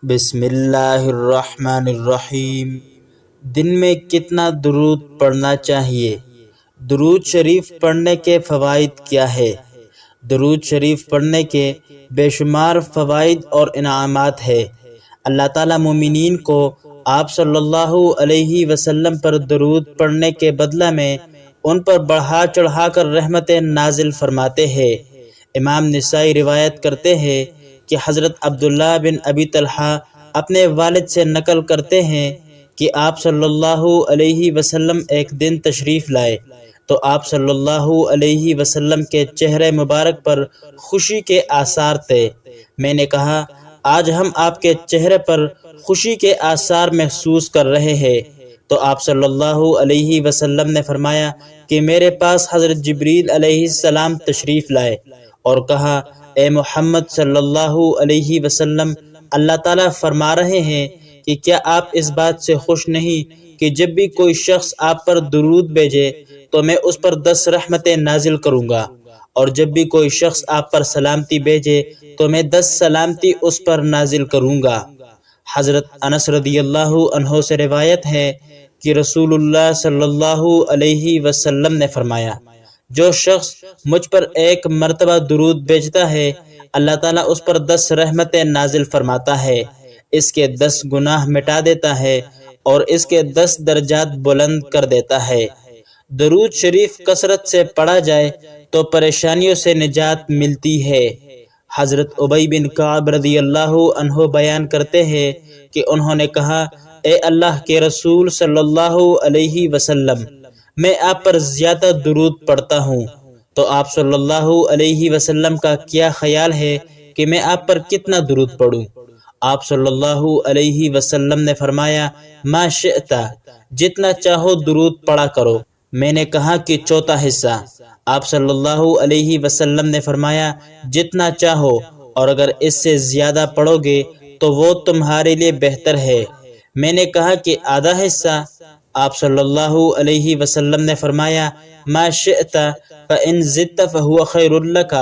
بسم اللہ الرحمن الرحیم۔ دن میں کتنا درود پڑھنا چاہیے؟ درود شریف پڑھنے کے فوائد کیا ہے؟ درود شریف پڑھنے کے بے شمار فوائد اور انعامات ہے۔ اللہ تعالیٰ مومنین کو آپ صلی اللہ علیہ وسلم پر درود پڑھنے کے بدلہ میں ان پر بڑھا چڑھا کر رحمتیں نازل فرماتے ہیں۔ امام نسائی روایت کرتے ہیں کہ حضرت عبداللہ بن ابی طلحہ اپنے والد سے نقل کرتے ہیں کہ آپ صلی اللہ علیہ وسلم ایک دن تشریف لائے تو آپ صلی اللہ علیہ وسلم کے چہرے مبارک پر خوشی کے آثار تھے۔ میں نے کہا، آج ہم آپ کے چہرے پر خوشی کے آثار محسوس کر رہے ہیں، تو آپ صلی اللہ علیہ وسلم نے فرمایا کہ میرے پاس حضرت جبریل علیہ السلام تشریف لائے اور کہا، اے محمد صلی اللہ علیہ وسلم، اللہ تعالیٰ فرما رہے ہیں کہ کیا آپ اس بات سے خوش نہیں کہ جب بھی کوئی شخص آپ پر درود بھیجے تو میں اس پر 10 رحمتیں نازل کروں گا، اور جب بھی کوئی شخص آپ پر سلامتی بھیجے تو میں 10 سلامتی اس پر نازل کروں گا۔ حضرت انس رضی اللہ عنہ سے روایت ہے کہ رسول اللہ صلی اللہ علیہ وسلم نے فرمایا، جو شخص مجھ پر ایک مرتبہ درود بھیجتا ہے، اللہ تعالیٰ اس پر 10 رحمتیں نازل فرماتا ہے، اس کے 10 گناہ مٹا دیتا ہے اور اس کے 10 درجات بلند کر دیتا ہے۔ درود شریف کثرت سے پڑھا جائے تو پریشانیوں سے نجات ملتی ہے۔ حضرت ابی بن کعب رضی اللہ عنہ بیان کرتے ہیں کہ انہوں نے کہا، اے اللہ کے رسول صلی اللہ علیہ وسلم، میں آپ پر زیادہ درود پڑھتا ہوں، تو آپ صلی اللہ علیہ وسلم کا کیا خیال ہے کہ میں آپ پر کتنا درود پڑھوں؟ آپ صلی اللہ علیہ وسلم نے فرمایا، ما شئت، جتنا چاہو درود پڑھا کرو۔ میں نے کہا کہ چوتھا حصہ؟ آپ صلی اللہ علیہ وسلم نے فرمایا، جتنا چاہو، اور اگر اس سے زیادہ پڑھو گے تو وہ تمہارے لیے بہتر ہے۔ میں نے کہا کہ آدھا حصہ؟ آپ صلی اللہ علیہ وسلم نے فرمایا، ما شئت فإن زدت فهو خیر لک،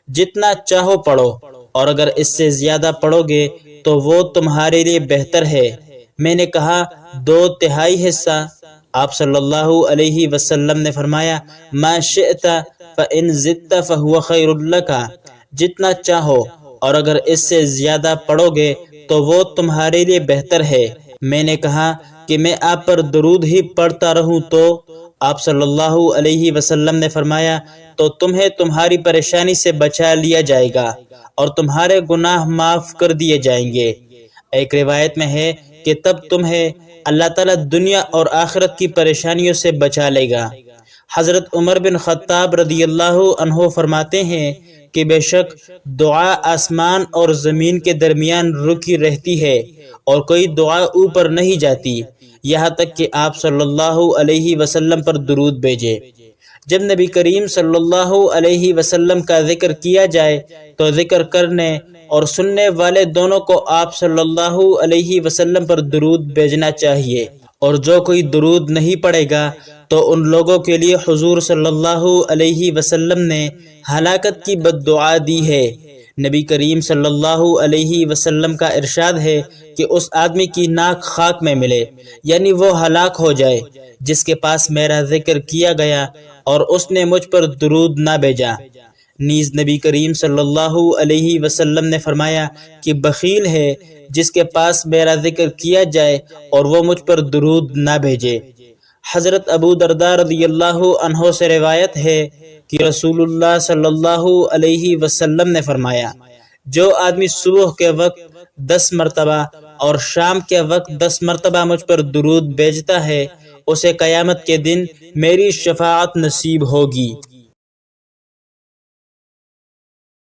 جتنا چاہو پڑھو، اور اگر اس سے زیادہ پڑھو گے تو وہ تمہارے لیے بہتر ہے۔ میں نے کہا 2/3 حصہ؟ آپ صلی اللہ علیہ وسلم نے فرمایا، ما شئت فإن زدت فهو خیر لک، جتنا چاہو، اور اگر اس سے زیادہ پڑھو گے تو وہ تمہارے لیے بہتر ہے۔ میں نے کہا کہ میں آپ پر درود ہی پڑھتا رہوں تو؟ آپ صلی اللہ علیہ وسلم نے فرمایا، تو تمہیں تمہاری پریشانی سے بچا لیا جائے گا اور تمہارے گناہ معاف کر دیے جائیں گے۔ ایک روایت میں ہے کہ تب تمہیں اللہ تعالیٰ دنیا اور آخرت کی پریشانیوں سے بچا لے گا۔ حضرت عمر بن خطاب رضی اللہ عنہ فرماتے ہیں کہ بے شک دعا آسمان اور زمین کے درمیان رکی رہتی ہے اور کوئی دعا اوپر نہیں جاتی یہاں تک کہ آپ صلی اللہ علیہ وسلم پر درود بھیجے۔ جب نبی کریم صلی اللہ علیہ وسلم کا ذکر کیا جائے تو ذکر کرنے اور سننے والے دونوں کو آپ صلی اللہ علیہ وسلم پر درود بھیجنا چاہیے، اور جو کوئی درود نہیں پڑھے گا تو ان لوگوں کے لیے حضور صلی اللہ علیہ وسلم نے ہلاکت کی بد دعا دی ہے۔ نبی کریم صلی اللہ علیہ وسلم کا ارشاد ہے کہ اس آدمی کی ناک خاک میں ملے، یعنی وہ ہلاک ہو جائے، جس کے پاس میرا ذکر کیا گیا اور اس نے مجھ پر درود نہ بھیجا۔ نیز نبی کریم صلی اللہ علیہ وسلم نے فرمایا کہ بخیل ہے جس کے پاس میرا ذکر کیا جائے اور وہ مجھ پر درود نہ بھیجے۔ حضرت ابو درداء رضی اللہ عنہ سے روایت ہے کہ رسول اللہ صلی اللہ علیہ وسلم نے فرمایا، جو آدمی صبح کے وقت 10 مرتبہ اور شام کے وقت 10 مرتبہ مجھ پر درود بھیجتا ہے، اسے قیامت کے دن میری شفاعت نصیب ہوگی۔